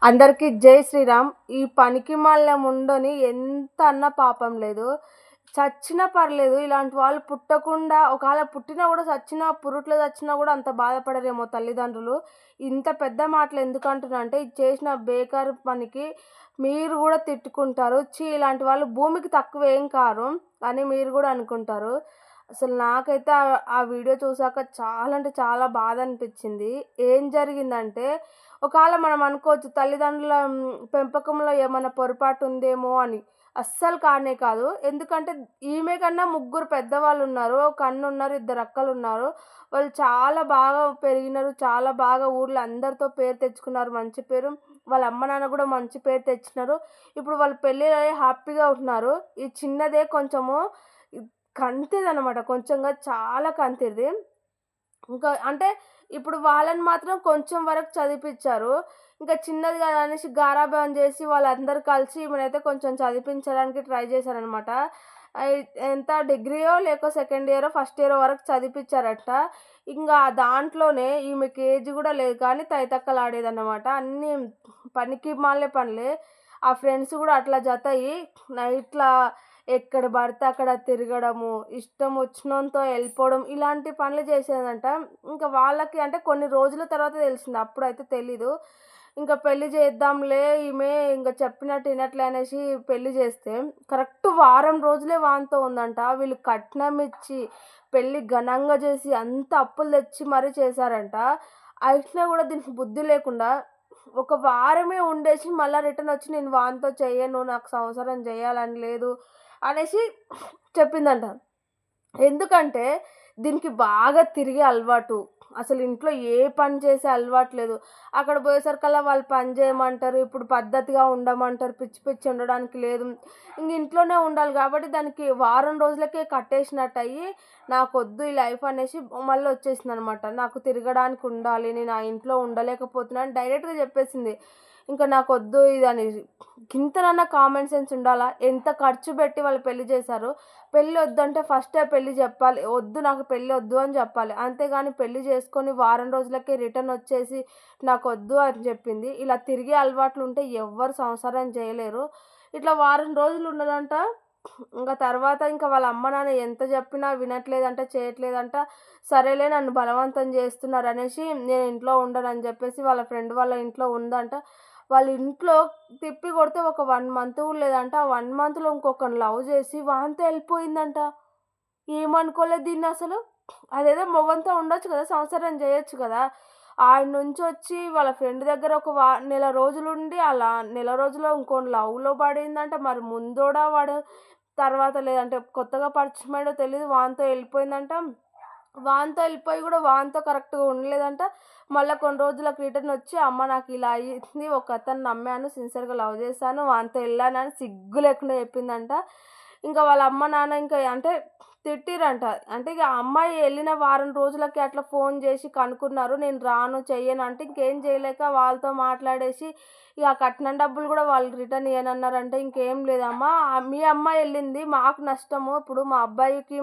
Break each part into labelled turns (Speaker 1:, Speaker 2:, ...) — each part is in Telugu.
Speaker 1: అందరికీ జై శ్రీరామ్. ఈ పనికిమాలిన ముండని ఎంత అన్నా పాపం లేదు. చచ్చినా పర్లేదు. ఇలాంటి వాళ్ళు పుట్టకుండా ఒకవేళ పుట్టినా గూడా సచ్చినా, పురుట్లో సచ్చినా గూడా అంత బాధపడరేమో తల్లిదండ్రులు. ఇంత పెద్ద మాటలు ఎందుకంటున్నా అంటే, ఇది చేసిన బేకారు పనికి మీరు గూడా తిట్టుకుంటారు. ఛీ! ఇలాంటి వాళ్ళు భూమికి తక్కువేం కారు అని మీరు గూడా అనుకుంటారు. అసలు నాకైతే ఆ వీడియో చూసాక చాలా అంటే చాలా బాధనిపిచ్చింది. ఏం జరిగిందంటే, ఒకవేళ మనం అనుకోవచ్చు తల్లిదండ్రుల పెంపకంలో ఏమన్నా పొరపాటుందేమో అని. అస్సలు కానే కాదు. ఎందుకంటే ఈమె కన్నా ముగ్గురు పెద్దవాళ్ళున్నారు. ఒక అన్నున్నారు, ఇద్దరు అక్కలున్నారు. వాళ్ళు చాలా బాగా పెరిగినారు. చాలా బాగా ఊర్లో అందరితో పేరు తెచ్చుకున్నారు. మంచి పేరు. వాళ్ళ అమ్మ, నాన్న గూడా మంచి పేరు తెచ్చినారు. ఇప్పుడు వాళ్ళు పెళ్ళిళ్ళయి హ్యాపీగా ఉంటున్నారు. ఈ చిన్నదే కొంచెము కంతిదనమాట. కొంచెంగా చాలా కంతిది. ఇంకా అంటే ఇప్పుడు వాళ్ళని మాత్రం కొంచెం వరకు చదివిపిచ్చారు. ఇంకా చిన్నది గదా అనేసి గారాబం జేసి వాళ్ళందరూ కలిసి ఈమెనైతే కొంచెం చదివిపించడానికి ట్రై జేశారనమాట. అయి ఎంత డిగ్రీయో లేక సెకండ్ ఇయరో, ఫస్ట్ ఇయరో వరకు చదివిపిచ్చారట. ఇంగా దాంట్లోనే ఈమెకి ఏజ్ గూడా లేదు కానీ తైతక్కలాడేదన్నమాట. అన్నీ పనికి మాలిన పనులే. ఆ ఫ్రెండ్స్ గూడా అట్లా జతయ్యి నైట్‌లా ఎక్కడ పడితే అక్కడ తిరగడము, ఇష్టం వచ్చినోనితో ఎళ్ళిపోవడం ఇలాంటి పనులు చేసేదంట. ఇంకా వాళ్ళకి అంటే కొన్ని రోజుల తర్వాత తెలిసింది. అప్పుడైతే తెలీదు. ఇంక పెళ్లి చేద్దాంలే ఈమె ఇంక చెప్పినట్టు ఇనట్లే అనేసి పెళ్లి చేస్తే, కరెక్ట్ వారం రోజులే వానితో ఉందంట. వీళ్ళు కట్నం ఇచ్చి, పెళ్లి ఘనంగా చేసి, అంత అప్పులు తెచ్చి మరీ చేశారంట. అయినా గూడా దీనికి బుద్ధి లేకుండా ఒక వారమే ఉండేసి మళ్ళా రిటర్నొచ్చి నేను వానితో చెయ్యను. నాకు సంసారం జేయాలని లేదు అనేసి చెప్పిందంట. ఎందుకంటే దీనికి బాగా తిరిగే అలవాటు. అసలు ఇంట్లో ఏ పని చేసే అలవాటు లేదు. అక్కడ పోయేసరికల్లా వాళ్ళు పని చేయమంటారు. ఇప్పుడు పద్ధతిగా ఉండమంటారు. పిచ్చి పిచ్చి ఉండడానికి లేదు. ఇంక ఇంట్లోనే ఉండాలి కాబట్టి దానికి వారం రోజులకే కట్టేసినట్టయ్యి నాకొద్దు ఈ లైఫ్ అనేసి మళ్ళొచ్చేసిందనమాట. నాకు తిరగడానికి ఉండాలి. నేను ఆ ఇంట్లో ఉండలేకపోతున్నా అని డైరెక్ట్‌గా చెప్పేసింది. ఇంక నాకొద్దు ఇదనేసి. గింతనన్నా కామన్ సెన్స్ ఉండాలా? ఎంత ఖర్చు పెట్టి వాళ్ళు పెళ్లి చేశారు. పెళ్లి వద్దంటే ఫస్టే పెళ్లి జెప్పాలి. వద్దు నాకు పెళ్లి వద్దు అని జెప్పాలి. అంతేగాని పెళ్లి చేసుకొని వారం రోజులకే రిటర్న్ వచ్చేసి నాకొద్దు అని జెప్పింది. ఇలా తిరిగే అలవాట్లుంటే ఎవ్వరు సంసారం జేయలేరు. ఇట్లా వారం రోజులు ఉన్నదంట. ఇంక తర్వాత ఇంక వాళ్ళ అమ్మ, నాన్న ఎంత జెప్పినా వినట్లేదంట, చేయట్లేదంట. సరేలే నన్ను బలవంతం జేస్తున్నారనేసి నేను ఇంట్లో ఉండనని జెప్పేసి వాళ్ళ ఫ్రెండ్ వాళ్ళ ఇంట్లో ఉందంట. వాళ్ళ ఇంట్లో తిప్పి కొడితే ఒక 1 మంత్ గూడా లేదంట. ఆ 1 మంత్‌లో ఇంకొకడిని లవ్ జేసి వానితో ఎళ్ళిపోయిందంట. ఏమనుకోలేదు దీన్నసలు. అదేదో మొగంతో ఉండొచ్చు కదా! సంసారం జేయొచ్చు గదా! ఆడనుంచొచ్చి వాళ్ళ ఫ్రెండ్ దగ్గర ఒక నెల రోజులుండి, అలా నెల రోజుల్లో ఇంకోడిని లవ్‌లో పడిందంట. మరి ముందోడా వాడు, తర్వాత లేదంటే కొత్తగా పరిచయమయ్యాడో తెలీదు. వానితో ఎళ్ళిపోయిందంట. వానితో ఎళ్ళిపోయి గూడా వానితో కరెక్ట్‌గా ఉండలేదంట. మళ్ళా కొన్ని రోజులకు రిటర్నొచ్చి, అమ్మ నాకిలా అయింది. ఒకతన్ని నమ్మాను. సిన్సియర్‌గా లవ్ చేశాను. వానితో ఎళ్ళానని సిగ్గు లేకుండా చెప్పిందంట. ఇంక వాళ్ళ అమ్మ, నాన్న ఇంకా అంటే తిట్టిర్రంట. అంటే ఇగ ఆ అమ్మాయి ఎళ్ళిన వారం రోజులకి అట్లా ఫోను జేసి కనుక్కున్నారు. నేను రాను, చెయ్యను అంటే ఇంకేం చేయలేక వాళ్ళతో మాట్లాడేసి ఇగ ఆ కట్నం డబ్బులు గూడా వాళ్ళు రిటర్న్ ఇయ్యనన్నారంట. ఇంకేం లేదమ్మా మీ అమ్మాయి ఎళ్ళింది. మాకు నష్టము. ఇప్పుడు మా అబ్బాయికి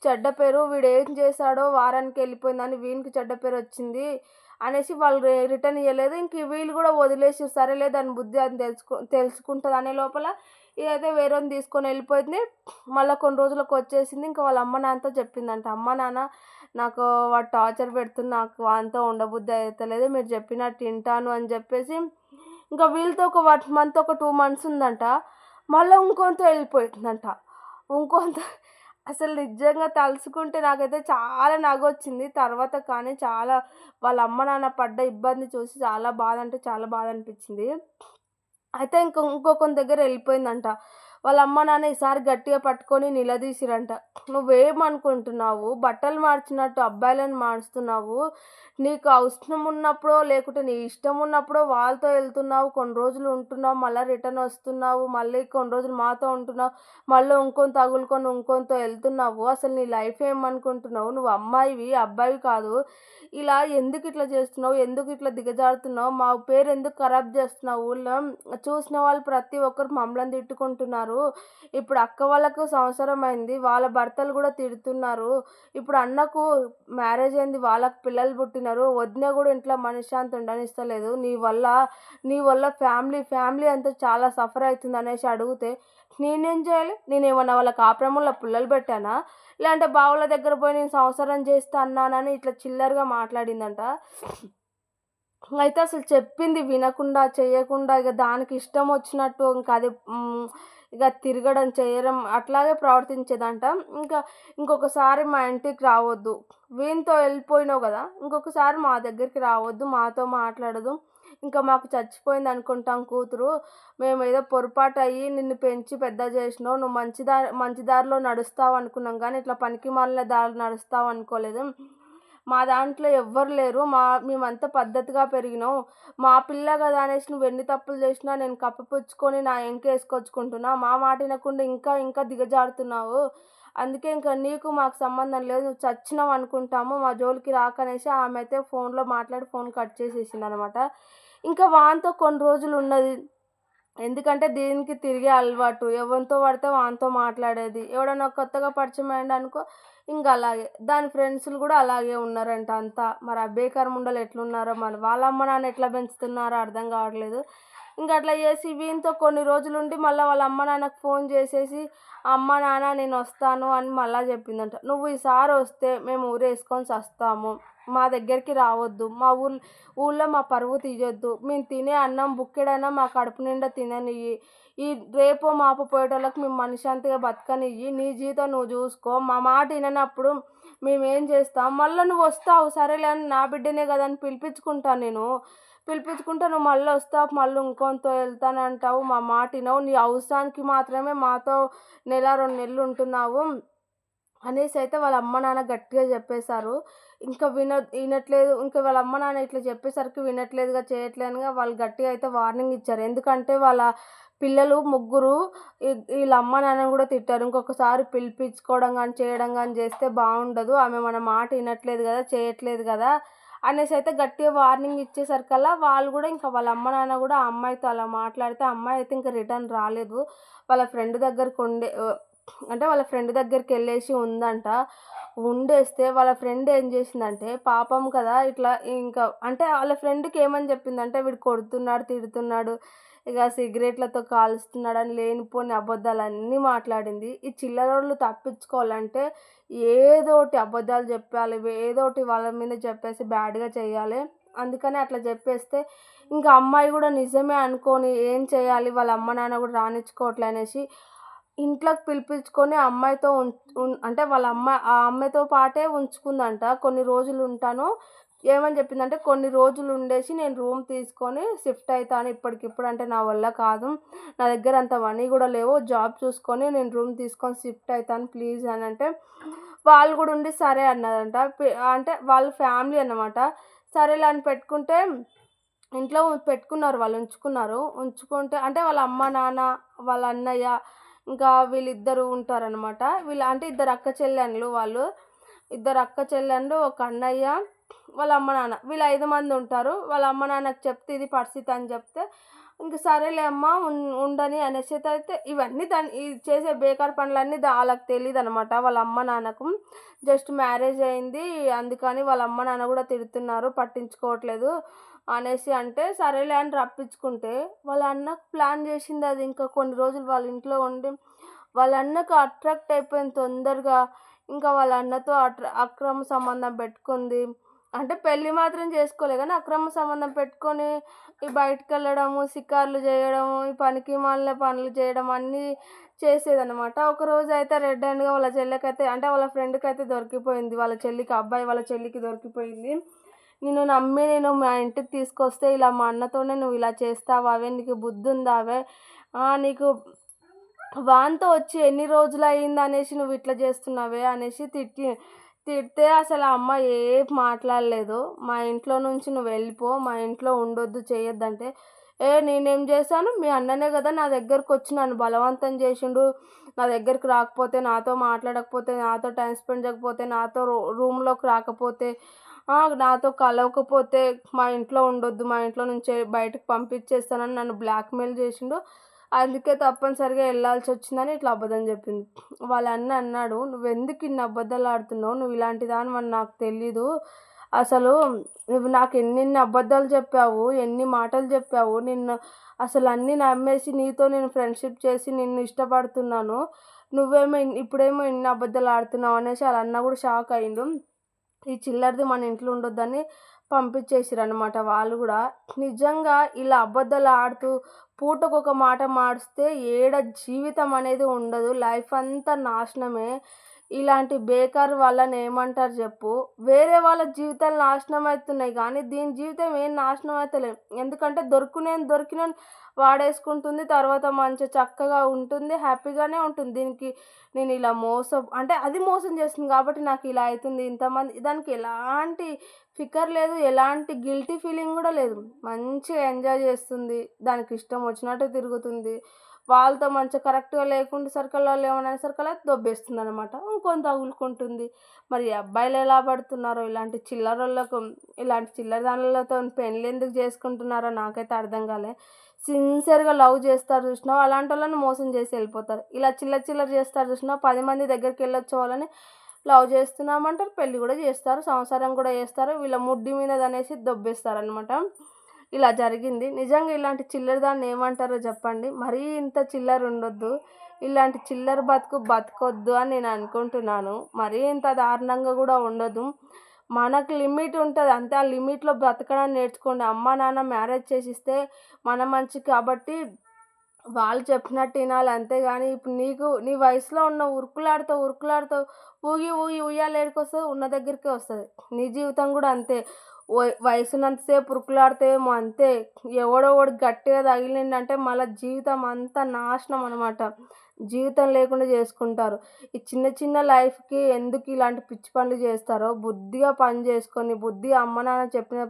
Speaker 1: చెడ్డ పేరు. వీడేం చేశాడో వారానికి ఎళ్ళిపోయిందని వీనికి చెడ్డ పేరొచ్చింది అనేసి వాళ్ళు రిటర్న్ ఇయ్యలేదు. ఇంక వీళ్ళు గూడా వదిలేసిర్రు. సరేలే దాని బుద్ధి అది తెలుసుకుంటదనే లోపల ఇదైతే వేరోని తీసుకొని ఎళ్ళిపోయింది. మళ్ళా కొన్ని రోజులకొచ్చేసింది. ఇంక వాళ్ళ అమ్మ, నాన్నతో చెప్పిందంట. అమ్మ, నాన్న నాకు వాడు టార్చర్ పెడుతుండు. నాకు వానితో ఉండబుద్ధి అయితలేదు. మీరు చెప్పినట్టు ఇంటాను అని జెప్పేసి ఇంకా వీళ్ళతో ఒక 1 మంత్, ఒక 2 మంత్స్ ఉందంట. మళ్ళా ఇంకోనితో ఎళ్ళిపోయిందంట. ఇంకోనితో అసలు నిజంగా తలుసుకుంటే నాకైతే చాలా నగొచ్చింది. తర్వాత కానీ చాలా వాళ్ళ అమ్మ, నాన్న పడ్డ ఇబ్బంది చూసి చాలా బాధ అంటే చాలా బాధ అనిపిచ్చింది. అయితే ఇంకొకని దగ్గర ఎళ్ళిపోయిందంట. వాళ్ళ అమ్మ, నాన్న ఈసారి గట్టిగా పట్టుకొని నిలదీసిర్రంట. "నువ్వేమనుకుంటున్నావు? బట్టలు మార్చినట్టు అబ్బాయిలని మారుస్తున్నావు. నీకు అవసరం ఉన్నప్పుడో, లేకుంటే నీ ఇష్టం ఉన్నప్పుడో వాళ్ళతో ఎళ్తున్నావు. కొన్ని రోజులు ఉంటున్నావు. మళ్ళా రిటర్న్ వస్తున్నావు. మళ్ళీ కొన్ని రోజులు మాతో ఉంటున్నావు. మళ్ళీ ఇంకోని తగులుకొని ఇంకోనితో ఎళ్తున్నావు. అసలు నీ లైఫ్ ఏమనుకుంటున్నావు? నువ్వు అమ్మాయివి, అబ్బాయివి కాదు. ఇలా ఎందుకిట్లా చేస్తున్నావు? ఎందుకిట్లా దిగజారుతున్నావు? మా పేరు ఎందుకు ఖరాబ్ చేస్తున్నావు ఊళ్ళో? చూసిన వాళ్ళు ప్రతి ఒక్కరు మమ్మల్ని తిట్టుకుంటున్నారు. తిడుతున్నారు. ఇప్పుడు అక్క వాళ్ళకు సంవత్సరం అయింది. వాళ్ళ భర్తలు గూడా తిడుతున్నారు. ఇప్పుడు అన్నకు మ్యారేజ్ అయింది. వాళ్ళకి పిల్లలు పుట్టినరు. వదిన గూడా ఇంట్లో మనశ్శాంతి ఉండనిస్తలేదు. నీ వల్ల ఫ్యామిలీ అంతా చాలా సఫర్ అయితుందనేసి అడిగితే, నేనేం జేయాలి? నేనేమన్నా వాళ్ళ కాపురంలో పుల్లలు పెట్టానా? లేదంటే బావోళ్ళ దగ్గర పోయి నేను సంసారం చేస్తా అన్నానని ఇట్లా చిల్లరగా మాట్లాడిందంట. అయితే అసలు చెప్పింది వినకుండా, చెయ్యకుండా ఇగ దానికి ఇష్టం వచ్చినట్టు ఇగ తిరగడం, చేయడం అట్లాగే ప్రవర్తించేదంట. ఇంకా ఇంకొకసారి మా ఇంటికి రావద్దు. వీనితో వెళ్ళిపోయినావు గదా! ఇంకొకసారి మా దగ్గరికి రావద్దు. మాతో మాట్లాడదు. ఇంకా మాకు చచ్చిపోయిందనుకుంటాం కూతురు. మేమేదో పొరపాటయ్యి నిన్ను పెంచి పెద్ద జేసినావు. నువ్వు మంచి దారిలో నడుస్తావనుకున్నాం గానీ, ఇట్లా పనికిమాలిన దారిలో నడుస్తావనుకోలేదు. మా దాంట్లో ఎవ్వరు లేరు. మేమంతా పద్ధతిగా పెరిగినాం. మా పిల్ల గదా అనేసి నువ్వెన్ని తప్పులు జేసినా నేను కప్పిపుచ్చుకొని నా వెనకేసుకొచ్చుకుంటున్నా. మా మాట ఇనకుండా ఇంకా దిగజారుతున్నావు. అందుకే ఇంక నీకు మాకు సంబంధం లేదు. నువ్వు చచ్చినావనుకుంటాము. మా జోలికి రాకనేసి ఆమె అయితే ఫోన్‌లో మాట్లాడి ఫోన్ కట్ చేసేసిందనమాట. ఇంకా వానితో కొన్ని రోజులున్నది. ఎందుకంటే దీనికి తిరిగే అలవాటు. ఎవనితో పడితే వానితో మాట్లాడేది. ఎవడన్నా కొత్తగా పరిచయం అయ్యిండనుకో ఇంక అలాగే. దాని ఫ్రెండ్సులు గూడా అలాగే ఉన్నారంట అంతా. మరి ఆ బేకార్ ముండలు ఎట్లున్నారో మరి వాళ్ళ అమ్మ నాన్న ఎట్లా పెంచుతున్నారో అర్థం కావట్లేదు. ఇంక అట్లా చేసి వీనితో కొన్ని రోజులుండి మళ్ళా వాళ్ళ అమ్మ నాన్నకి ఫోన్ చేసేసి, "అమ్మ, నాన్న నేనొస్తాను" అని మళ్ళా చెప్పిందంట. "నువ్వు ఈసారి వస్తే మేము ఊరేసుకొని సస్తాము. మా దగ్గరికి రావద్దు. మా ఊళ్ళో మా పరువు తీయొద్దు. మేము తినే అన్నం బుక్కెడైనా మా కడుపు నిండా తిననియ్యి. ఈ రేపో మాపో పోయేటోళ్ళకి మేము మనశ్శాంతిగా బతకనియ్యి. నీ జీవితం నువ్వు చూసుకో. మా మాట ఇననప్పుడు మేమేం చేస్తాం? మళ్ళా నువ్వొస్తావు. సరేలే అని నా బిడ్డనే కదా అని పిలిపించుకుంటా నేను. పిలిపించుకుంటే నువ్వు మళ్ళొస్తావు. మళ్ళీ ఇంకోనితో వెళ్తానంటావు. మా మాట ఇనవు. నీ అవసరానికి మాత్రమే మాతో నెల, 2 నెలలు ఉంటున్నావు" అనేసైతే వాళ్ళ అమ్మ నాన్న గట్టిగా చెప్పేశారు. ఇంకా ఇనట్లేదు. ఇంకా వాళ్ళ అమ్మ నాన్న ఇట్లా చెప్పేసరికి వినట్లేదుగా, చేయట్లేదుగా వాళ్ళు గట్టిగా అయితే వార్నింగ్ ఇచ్చారు. ఎందుకంటే వాళ్ళ పిల్లలు ముగ్గురు ఈళ్ళ అమ్మ నాన్నని గూడా తిట్టారు. ఇంకొకసారి పిలిపించుకోవడం గానీ, చేయడం గానీ చేస్తే బావుండదు. ఆమె మన మాట ఇనట్లేదు గదా, చేయట్లేదు గదా అనేసైతే గట్టిగా వార్నింగ్ ఇచ్చేసరికల్లా వాళ్ళు గూడా ఇంకా వాళ్ళ అమ్మ నాన్న గూడా ఆ అమ్మాయితో అలా మాట్లాడితే, ఆ అమ్మాయి అయితే ఇంక రిటర్న్ రాలేదు. వాళ్ళ ఫ్రెండ్ దగ్గరికి అంటే వాళ్ళ ఫ్రెండ్ దగ్గరికెళ్ళేసి ఉందంట. ఉండేస్తే వాళ్ళ ఫ్రెండ్ ఏం చేసిందంటే పాపం కదా ఇట్లా ఇంకా అంటే వాళ్ళ ఫ్రెండ్‌కి ఏమని చెప్పిందంటే వీడు కొడుతున్నాడు, తిడుతున్నాడు, ఇక సిగరెట్‌లతో కాలుస్తున్నాడని లేనిపోని అబద్ధాలన్నీ మాట్లాడింది. ఈ చిల్లరోళ్ళు తప్పించుకోవాలంటే ఏదోటి అబద్ధాలు చెప్పాలి. ఏదోటి వాళ్ళ మీద చెప్పేసి బ్యాడ్‌గా చేయాలి. అందుకని అట్లా చెప్పేస్తే ఇంకా అమ్మాయి కూడా నిజమే అనుకోని ఏం చేయాలి వాళ్ళ అమ్మ నాన్న కూడా రానిచ్చుకోవట్లే అనేసి ఇంట్లోకి పిలిపించుకొని ఆ అమ్మాయితో అంటే ఆ అమ్మాయితో పాటే ఉంచుకుందంట. కొన్ని రోజులు ఉంటాను. ఏమని చెప్పిందంటే, "కొన్ని రోజులు ఉండేసి నేను రూమ్ తీసుకొని షిఫ్ట్ అయితాను ఇప్పటికిప్పుడు. అంటే నా వల్ల కాదు. నా దగ్గర అంత మనీ కూడా లేవు. జాబ్ చూసుకొని నేను రూమ్ తీసుకొని షిఫ్ట్ అయితాను ప్లీజ్" అనంటే, వాళ్ళు కూడా ఉండి సరే అన్నారంట. అంటే వాళ్ళ ఫ్యామిలీ అన్నమాట. సరేలే అని పెట్టుకుంటే ఇంట్లో పెట్టుకున్నారు వాళ్ళు ఉంచుకున్నారు. ఉంచుకుంటే అంటే వాళ్ళ అమ్మ, నాన్న, వాళ్ళ అన్నయ్య ఇంకా వీళ్ళిద్దరు ఉంటారనమాట. అంటే ఇద్దరు అక్క చెల్లెన్లు వాళ్ళు. ఇద్దరు అక్క చెల్లెన్లు, ఒక అన్నయ్య, వాళ్ళ అమ్మ నాన్న. వీళ్ళు 5 మంది ఉంటారు. వాళ్ళ అమ్మ నాన్నకి చెప్తే ఇది పరిస్థితి అని చెప్తే, ఇంక సరేలే అమ్మ ఉండని అనేసైతే ఇవన్నీ ఈ చేసే బేకార్ పనులన్నీ ఆళ్ళకి తెలీదనమాట వాళ్ళ అమ్మ నాన్నకు. జస్ట్ మ్యారేజ్ అయింది. అందుకని వాళ్ళ అమ్మ నాన్న కూడా తిడుతున్నారు. పట్టించుకోవట్లేదు అనేసి అంటే, సరేలే అని రప్పించుకుంటే, వాళ్ళ అన్నకు ప్లాన్ చేసిందది. ఇంకా కొన్ని రోజులు వాళ్ళ ఇంట్లో ఉండి, వాళ్ళ అన్నకు అట్రాక్ట్ అయిపోయింది తొందరగా. ఇంకా వాళ్ళ అన్నతో అక్రమ సంబంధం పెట్టుకుంది. అంటే పెళ్లి మాత్రం చేసుకోలే గానీ, అక్రమ సంబంధం పెట్టుకొని ఈ బయటికెళ్ళడము, షికార్లు చేయడము, ఈ పనికిమాలిన పనులు చేయడం అన్నీ చేసేదనమాట. ఒకరోజైతే రెడ్ హ్యాండ్‌గా వాళ్ళ చెల్లెకైతే అంటే వాళ్ళ ఫ్రెండ్‌కైతే దొరికిపోయింది. వాళ్ళ చెల్లికి దొరికిపోయింది. నిన్ను నమ్మి నేను మా ఇంటికి తీసుకొస్తే ఇలా మా అన్నతోనే నువ్వు ఇలా చేస్తావావే? నీకు బుద్ధుందావే? నీకు వానితో వచ్చి ఎన్ని రోజులయిందనేసి నువ్వు ఇట్లా చేస్తున్నావే అనేసి తిడితే అసలు ఆ అమ్మాయి ఏం మాట్లాడలేదు. మా ఇంట్లో నుంచి నువ్వు వెళ్ళిపో. మా ఇంట్లో ఉండొద్దు, చేయొద్దంటే, నేనేం చేశాను? మీ అన్ననే కదా నా దగ్గరకొచ్చి నన్ను బలవంతం చేసిండు. నా దగ్గరికి రాకపోతే, నాతో మాట్లాడకపోతే, నాతో టైమ్ స్పెండ్ చేయకపోతే, నాతో రూమ్‌లోకి రాకపోతే, నాతో కలవకపోతే మా ఇంట్లో ఉండొద్దు. మా ఇంట్లో నుంచే బయటకు పంపించేస్తానని నన్ను బ్లాక్‌మెయిల్ చేసిండు. అందుకే తప్పనిసరిగా ఎళ్ళాల్సొచ్చిందని ఇట్లా అబద్ధం జెప్పింది. వాళ్ళ అన్న అన్నాడు, "నువ్వెందుకు ఇన్ని అబద్ధాలాడుతున్నావు? నువ్వు ఇలాంటి దానివని నాకు తెలీదు. అసలు నువ్వు నాకు ఎన్నెన్ని అబద్ధాలు చెప్పావు, ఎన్ని మాటలు చెప్పావు. నిన్ను అసలు అన్నీ నమ్మేసి నీతో నేను ఫ్రెండ్‌షిప్ చేసి నిన్ను ఇష్టపడుతున్నాను. నువ్వేమో ఇప్పుడేమో ఇన్ని అబద్ధాలు ఆడుతున్నావు" అనేసి ఆళ్ళ అన్న గూడా షాక్ అయిండు. ఈ చిల్లరది మన ఇంట్లో ఉండొద్దని పంపించేసిరనమాట వాళ్ళు గూడా. నిజంగా ఇలా అబద్ధాలు ఆడుతూ పూటకొక మాట మారుస్తే జీవితం అనేది ఉండదు. లైఫ్ అంతా నాశనమే. ఇలాంటి బేకార్ వాళ్ళని ఏమంటారు జెప్పు? వేరే వాళ్ళ జీవితాలు నాశనం అయితున్నాయి గానీ, దీని జీవితం ఏం నాశనం అయితలేదు. ఎందుకంటే దొరికినోన్ని వాడేసుకుంటుంది. తర్వాత మంచిగా చక్కగా ఉంటుంది. హ్యాపీగానే ఉంటుంది. దీనికి నేను ఇలా అంటే అది మోసం చేస్తుంది కాబట్టి నాకిలా అయితుంది. దానికి ఎలాంటి ఫికర్ లేదు. ఎలాంటి గిల్టీ ఫీలింగ్ గూడా లేదు. మంచిగా ఎంజాయ్ చేస్తుంది. దానికి ఇష్టం వచ్చినట్టు తిరుగుతుంది. వాళ్ళతో మంచిగా కరెక్ట్‌గా లేకుండా సర్కిల్ వాళ్ళు ఏమన్నా అనేసరికల్లా దొబ్బేస్తుందనమాట. ఇంకొని తగులుకుంటుంది. మరి ఈ అబ్బాయిలు ఎలా పడుతున్నారో ఇలాంటి చిల్లర దానులతోని పెళ్ళెందుకు చేసుకుంటున్నారో నాకైతే అర్థం కాలే. సిన్సియర్‌గా లవ్ చేస్తారు చూసినావా అలాంటోళ్ళని మోసం చేసి ఎళ్ళిపోతారు. ఇలా చిల్లర చేస్తారు చూసినావా 10 మంది దగ్గరికెళ్ళొచ్చే వాళ్ళని లవ్ చేస్తున్నామంటారు, పెళ్లి గూడా చేస్తారు, సంసారం గూడా చేస్తారు. వీళ్ళ ముడ్డి మీదదనేసి దొబ్బేస్తారనమాట. ఇలా జరిగింది. నిజంగా ఇలాంటి చిల్లర దాన్ని ఏమంటారో జెప్పండి. మరీ ఇంత చిల్లరుండొద్దు. ఇలాంటి చిల్లర బతకొద్దు అని నేను అనుకుంటున్నాను. మరీ ఇంత దారుణంగా గూడా ఉండొద్దు. మనకు లిమిట్ ఉంటది. అంతే ఆ లిమిట్‌లో బ్రతకడం నేర్చుకోండి. అమ్మా, నాన్న మ్యారేజ్ చేసిస్తే మన మంచికి కాబట్టి వాళ్ళు చెప్పినట్టు ఇనాలి. అంతేగాని ఇప్పుడు నీ వయసులో ఉన్న ఉరుకులాడుతావు. ఊగి ఉయ్యాల ఏడికొస్తది? ఉన్న దగ్గరికే వస్తది. నీ జీవితం గూడా అంతే. వయసున్నంత సేపు ఉరుకులాడితేమో అంతే. ఎవడో ఒకడు గట్టిగా తగిలిండంటే మళ్ళా జీవితం అంతా నాశనం అనమాట. జీవితం లేకుండా చేసుకుంటారు. ఈ చిన్న లైఫ్‌కి ఎందుకు ఇలాంటి పిచ్చి పనులు చేస్తారో బుద్ధిగా పని చేసుకొని, బుద్ధిగా అమ్మ, నాన్న చెప్పిన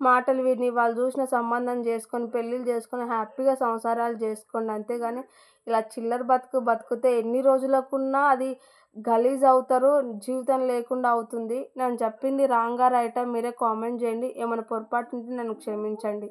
Speaker 1: మాటలు విని, వాళ్ళు చూసిన సంబంధం చేసుకొని, పెళ్ళిళ్ళు చేసుకొని హ్యాపీగా సంసారాలు చేసుకోండి. అంతేగాని ఇలా చిల్లర బతికితే ఎన్ని రోజులకున్నా అది గలీజ్ అవుతారు. జీవితం లేకుండా అవుతుంది. నేను చెప్పింది రాంగా రైటా మీరే కామెంట్ చేయండి. ఏమైనా పొరపాటు ఉంటే నన్ను క్షమించండి.